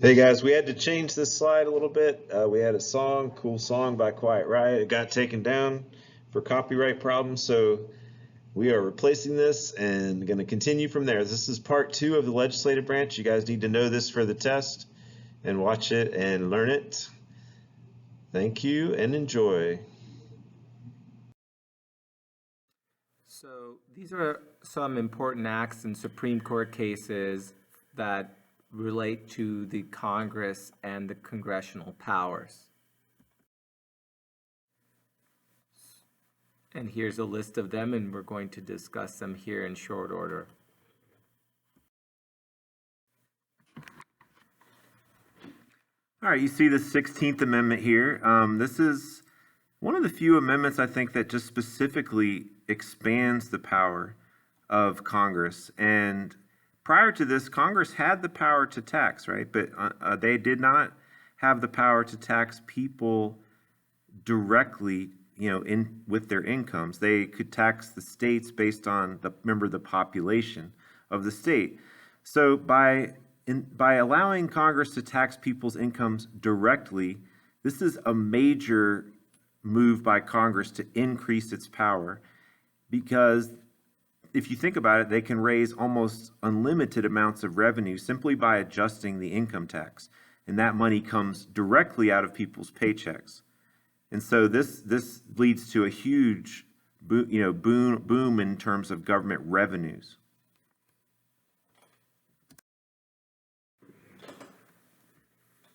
Hey guys, we had to change this slide a little bit. We had a song, cool song by Quiet Riot. It got taken down for copyright problems, so we are replacing this and going to continue from there. This is part 2 of the legislative branch. You guys need to know this for the test and watch it and learn it. Thank you and enjoy. So these are some important acts in Supreme Court cases that relate to the Congress and the congressional powers. And here's a list of them, and we're going to discuss them here in short order. All right, you see the 16th Amendment here. This is one of the few amendments, I think, that just specifically expands the power of Congress. And prior to this, Congress had the power to tax, right? But they did not have the power to tax people directly, with their incomes. They could tax the states based on the population of the state. So by allowing Congress to tax people's incomes directly, this is a major move by Congress to increase its power, because if you think about it, they can raise almost unlimited amounts of revenue simply by adjusting the income tax, and that money comes directly out of people's paychecks. And so this leads to a huge boom in terms of government revenues.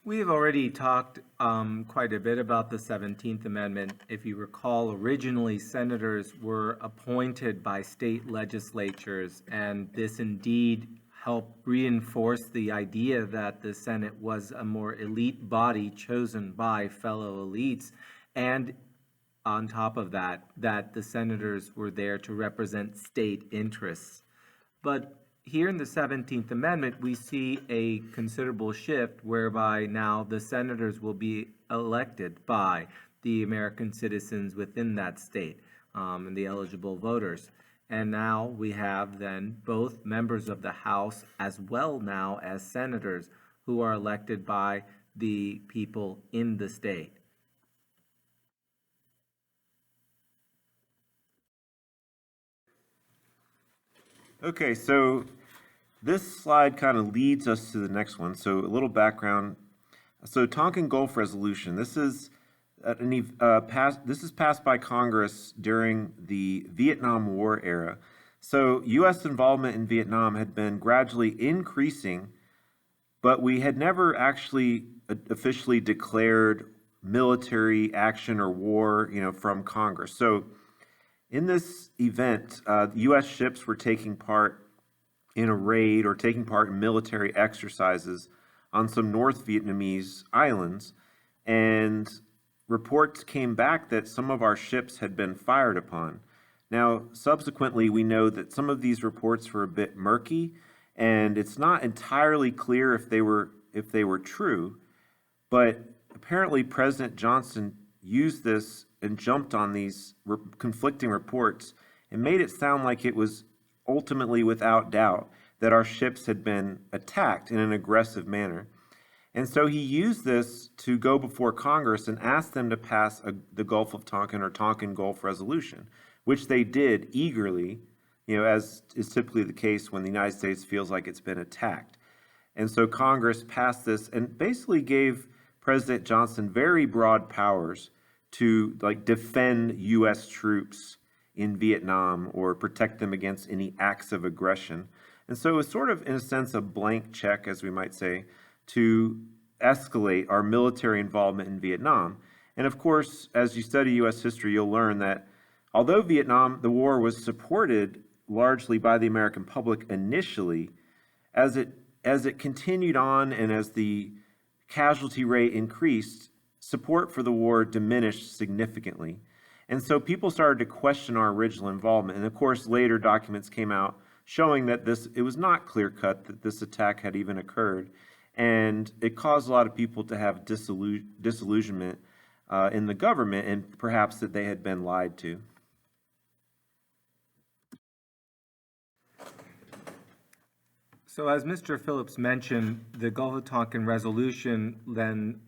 We have already talked quite a bit about the 17th Amendment. If you recall, originally senators were appointed by state legislatures, and this indeed helped reinforce the idea that the Senate was a more elite body chosen by fellow elites, and on top of that, that the senators were there to represent state interests. But here in the 17th Amendment, we see a considerable shift whereby now the senators will be elected by the American citizens within that state and the eligible voters. And now we have then both members of the House as well now as senators who are elected by the people in the state. Okay, so this slide kind of leads us to the next one. So a little background. So Tonkin Gulf Resolution. This is passed by Congress during the Vietnam War era. So U.S. involvement in Vietnam had been gradually increasing, but we had never actually officially declared military action or war, from Congress. So in this event, U.S. ships were taking part in a raid or taking part in military exercises on some North Vietnamese islands, and reports came back that some of our ships had been fired upon. Now, subsequently, we know that some of these reports were a bit murky, and it's not entirely clear if they were true, but apparently President Johnson used this and jumped on these conflicting reports and made it sound like it was ultimately without doubt that our ships had been attacked in an aggressive manner. And so he used this to go before Congress and ask them to pass the Gulf of Tonkin or Tonkin Gulf Resolution, which they did eagerly, as is typically the case when the United States feels like it's been attacked. And so Congress passed this and basically gave President Johnson very broad powers to defend U.S. troops in Vietnam or protect them against any acts of aggression. And so it was sort of, in a sense, a blank check, as we might say, to escalate our military involvement in Vietnam. And of course, as you study U.S. history, you'll learn that although the war was supported largely by the American public initially, as it continued on and as the casualty rate increased, support for the war diminished significantly. And so people started to question our original involvement. And of course, later documents came out showing that it was not clear-cut that this attack had even occurred. And it caused a lot of people to have disillusionment in the government, and perhaps that they had been lied to. So as Mr. Phillips mentioned, the Gulf of Tonkin resolution then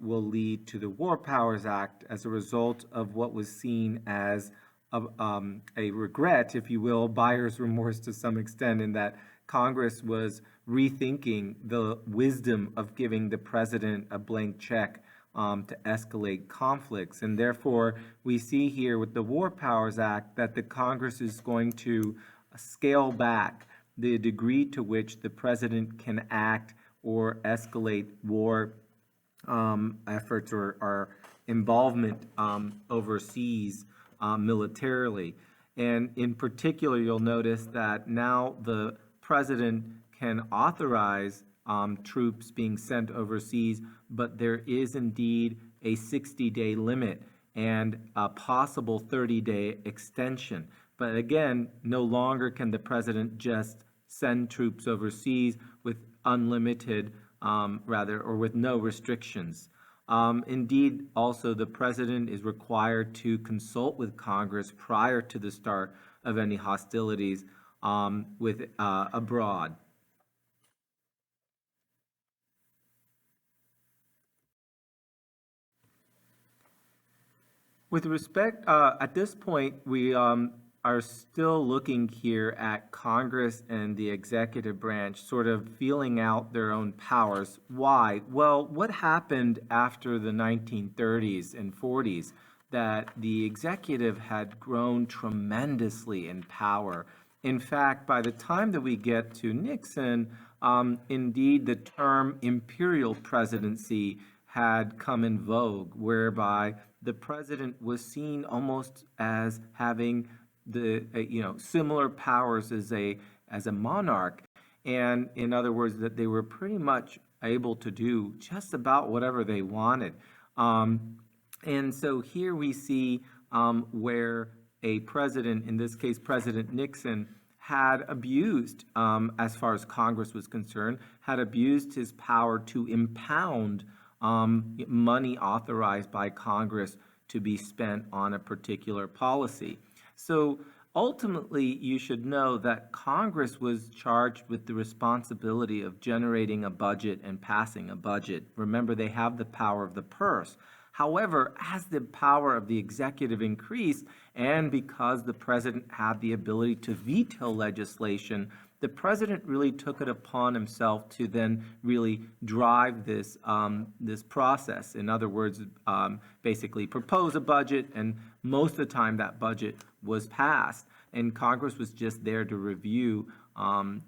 will lead to the War Powers Act as a result of what was seen as a regret, if you will, buyer's remorse to some extent, in that Congress was rethinking the wisdom of giving the president a blank check to escalate conflicts. And therefore, we see here with the War Powers Act that the Congress is going to scale back the degree to which the president can act or escalate war efforts or involvement overseas militarily. And in particular, you'll notice that now the president can authorize troops being sent overseas, but there is indeed a 60-day limit and a possible 30-day extension. But again, no longer can the president just send troops overseas with unlimited, or with no restrictions. Indeed, also the president is required to consult with Congress prior to the start of any hostilities abroad. With respect, at this point, we are still looking here at Congress and the executive branch sort of feeling out their own powers. Why? Well, what happened after the 1930s and 40s? That the executive had grown tremendously in power. In fact, by the time that we get to Nixon, indeed the term imperial presidency had come in vogue, whereby the president was seen almost as having similar powers as a monarch, and in other words, that they were pretty much able to do just about whatever they wanted. And so here we see where a president, in this case President Nixon, had abused, as far as Congress was concerned, had abused his power to impound money authorized by Congress to be spent on a particular policy. So ultimately, you should know that Congress was charged with the responsibility of generating a budget and passing a budget. Remember, they have the power of the purse. However, as the power of the executive increased, and because the president had the ability to veto legislation, the president really took it upon himself to then really drive this process. In other words, basically propose a budget, and most of the time that budget was passed, and Congress was just there to review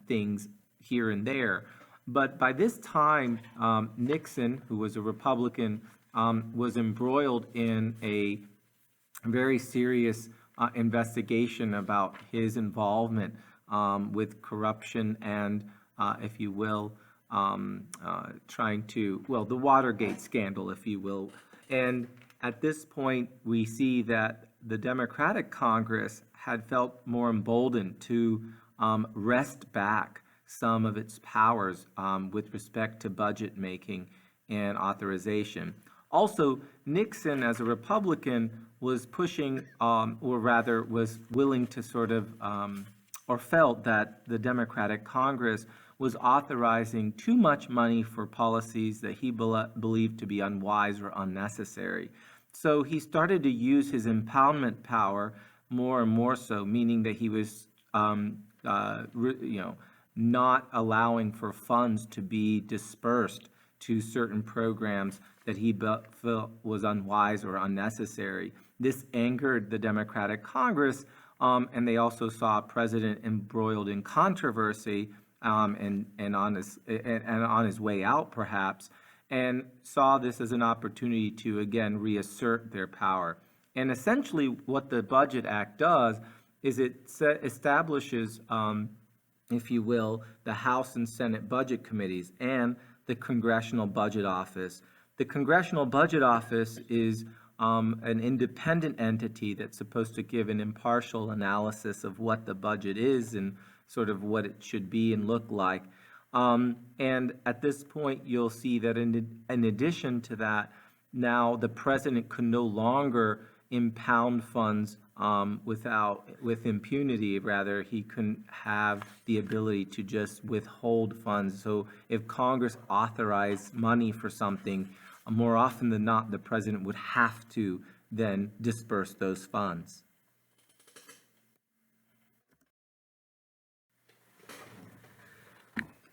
things here and there. But by this time, Nixon, who was a Republican, was embroiled in a very serious investigation about his involvement with corruption and, if you will, the Watergate scandal, if you will. And at this point, we see that the Democratic Congress had felt more emboldened to wrest back some of its powers with respect to budget making and authorization. Also, Nixon, as a Republican, was pushing, or rather was willing to sort of, or felt that the Democratic Congress was authorizing too much money for policies that he believed to be unwise or unnecessary. So he started to use his impoundment power more and more so, meaning that he was, not allowing for funds to be dispersed to certain programs that he felt was unwise or unnecessary. This angered the Democratic Congress, and they also saw a president embroiled in controversy and on his way out, perhaps, and saw this as an opportunity to again reassert their power. And essentially, what the Budget Act does is it establishes, if you will, the House and Senate Budget Committees and the Congressional Budget Office. The Congressional Budget Office is an independent entity that's supposed to give an impartial analysis of what the budget is and sort of what it should be and look like. And at this point, you'll see that in addition to that, now the president could no longer impound funds with impunity, rather, he couldn't have the ability to just withhold funds. So if Congress authorized money for something, more often than not, the president would have to then disperse those funds.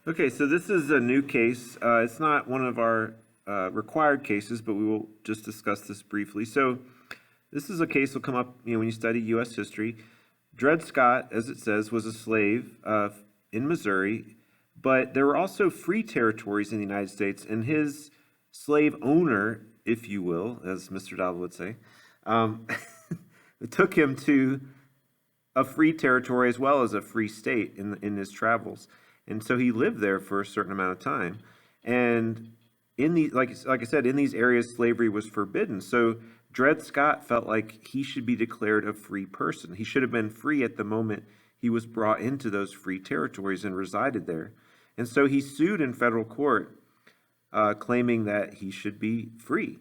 Okay, so this is a new case. It's not one of our required cases, but we will just discuss this briefly. So this is a case that will come up, when you study U.S. history. Dred Scott, as it says, was a slave in Missouri, but there were also free territories in the United States, and his slave owner, if you will, as Mr. Dowell would say, took him to a free territory as well as a free state in his travels. And so he lived there for a certain amount of time. And in the like I said, in these areas, slavery was forbidden. So Dred Scott felt like he should be declared a free person. He should have been free at the moment he was brought into those free territories and resided there. And so he sued in federal court, claiming that he should be free.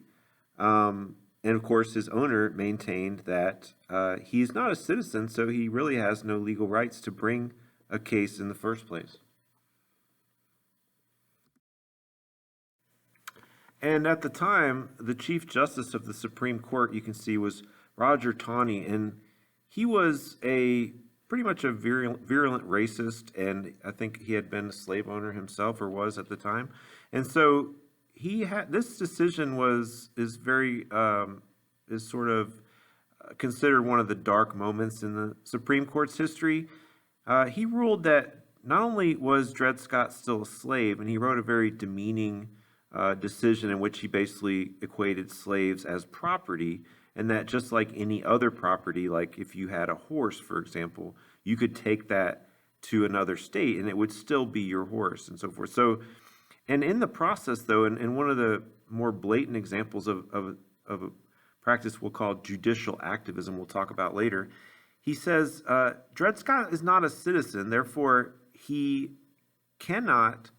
And of course, his owner maintained that he's not a citizen, so he really has no legal rights to bring a case in the first place. And at the time, the Chief Justice of the Supreme Court, you can see, was Roger Taney, and he was pretty much a virulent racist, and I think he had been a slave owner himself, or was at the time. And so this decision is sort of considered one of the dark moments in the Supreme Court's history. He ruled that not only was Dred Scott still a slave, and he wrote a very demeaning decision in which he basically equated slaves as property, and that just like any other property, like if you had a horse, for example, you could take that to another state and it would still be your horse and so forth. So, and in the process, though, and one of the more blatant examples of a practice we'll call judicial activism, we'll talk about later, he says Dred Scott is not a citizen, therefore he cannot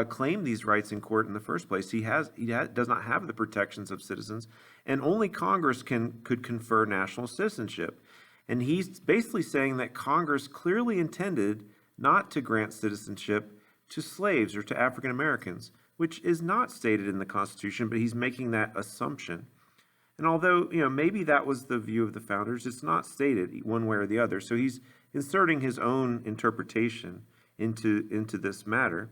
claim these rights in court in the first place. He does not have the protections of citizens, and only Congress could confer national citizenship. And he's basically saying that Congress clearly intended not to grant citizenship to slaves or to African Americans, which is not stated in the Constitution, but he's making that assumption. And although, maybe that was the view of the founders, it's not stated one way or the other. So he's inserting his own interpretation into this matter.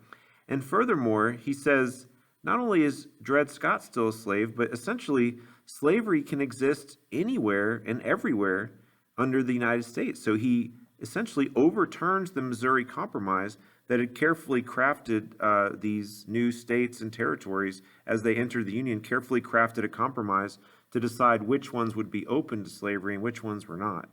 And furthermore, he says not only is Dred Scott still a slave, but essentially slavery can exist anywhere and everywhere under the United States. So he essentially overturns the Missouri Compromise that had carefully crafted these new states and territories as they entered the Union, carefully crafted a compromise to decide which ones would be open to slavery and which ones were not.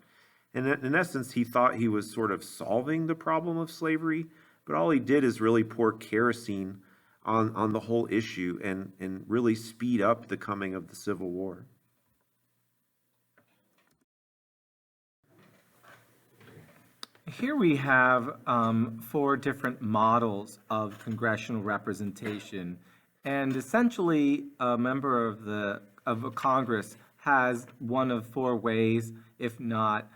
And in essence, he thought he was sort of solving the problem of slavery, but all he did is really pour kerosene on the whole issue and really speed up the coming of the Civil War. Here we have 4 different models of congressional representation, and essentially a member of Congress has one of 4 ways. If not,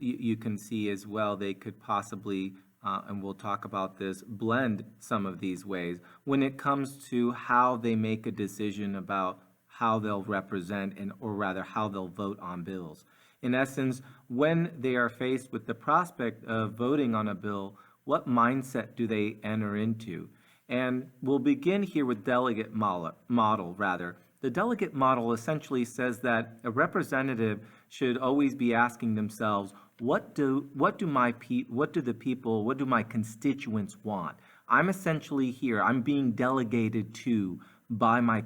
you can see as well they could possibly, and we'll talk about this, blend some of these ways when it comes to how they make a decision about how they'll represent or rather how they'll vote on bills. In essence, when they are faced with the prospect of voting on a bill, what mindset do they enter into? And we'll begin here with delegate model. The delegate model essentially says that a representative should always be asking themselves, what do my constituents want? I'm essentially here, I'm being delegated to by my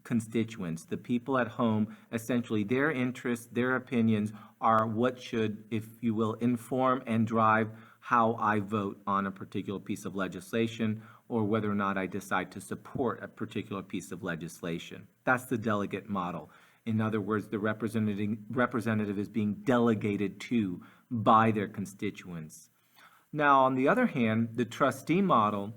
constituents, the people at home. Essentially their interests, their opinions are what should, if you will, inform and drive how I vote on a particular piece of legislation, or whether or not I decide to support a particular piece of legislation. That's the delegate model. In other words, the representative is being delegated to by their constituents. Now, on the other hand, the trustee model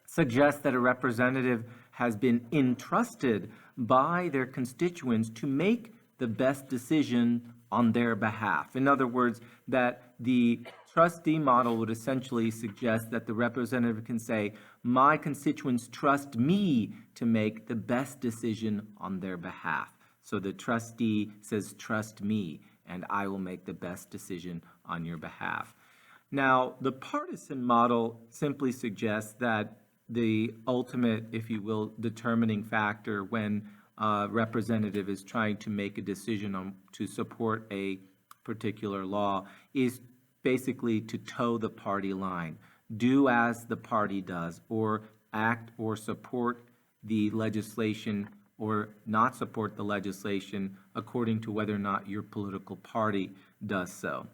suggests that a representative has been entrusted by their constituents to make the best decision on their behalf. In other words, that the trustee model would essentially suggest that the representative can say, my constituents trust me to make the best decision on their behalf. So the trustee says, trust me, and I will make the best decision on your behalf. Now, the partisan model simply suggests that the ultimate, if you will, determining factor when a representative is trying to make a decision on to support a particular law is basically to toe the party line, do as the party does, or act or support the legislation or not support the legislation according to whether or not your political party does so.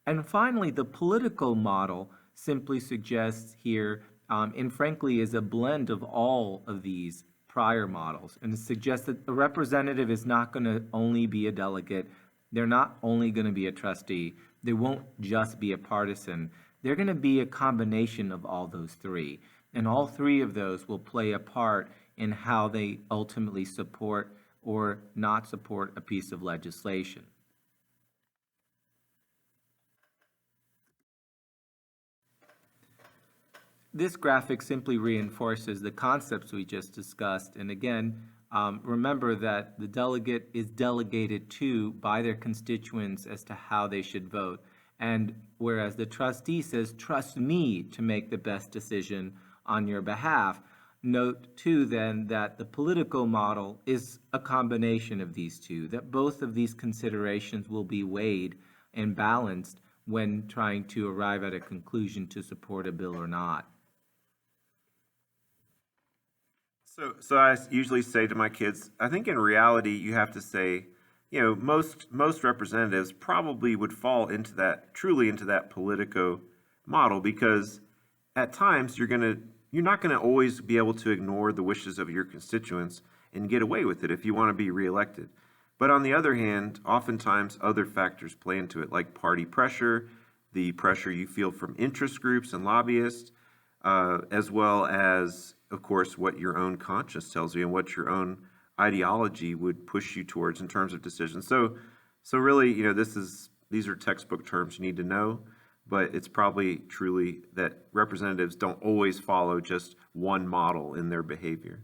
And finally, the political model simply suggests here, and frankly is a blend of all of these prior models, and it suggests that the representative is not going to only be a delegate, they're not only going to be a trustee, they won't just be a partisan, they're going to be a combination of all those three. And all three of those will play a part in how they ultimately support or not support a piece of legislation. This graphic simply reinforces the concepts we just discussed. And again, remember that the delegate is delegated to by their constituents as to how they should vote. And whereas the trustee says, trust me to make the best decision on your behalf, note too then that the political model is a combination of these two, that both of these considerations will be weighed and balanced when trying to arrive at a conclusion to support a bill or not. So I usually say to my kids, I think in reality you have to say, you know, most representatives probably would fall into that, truly into that politico model, because at times you're not gonna always be able to ignore the wishes of your constituents and get away with it if you want to be reelected. But on the other hand, oftentimes other factors play into it, like party pressure, the pressure you feel from interest groups and lobbyists, as well as, of course, what your own conscience tells you and what your own ideology would push you towards in terms of decisions. So really, you know, these are textbook terms you need to know, but it's probably truly that representatives don't always follow just one model in their behavior.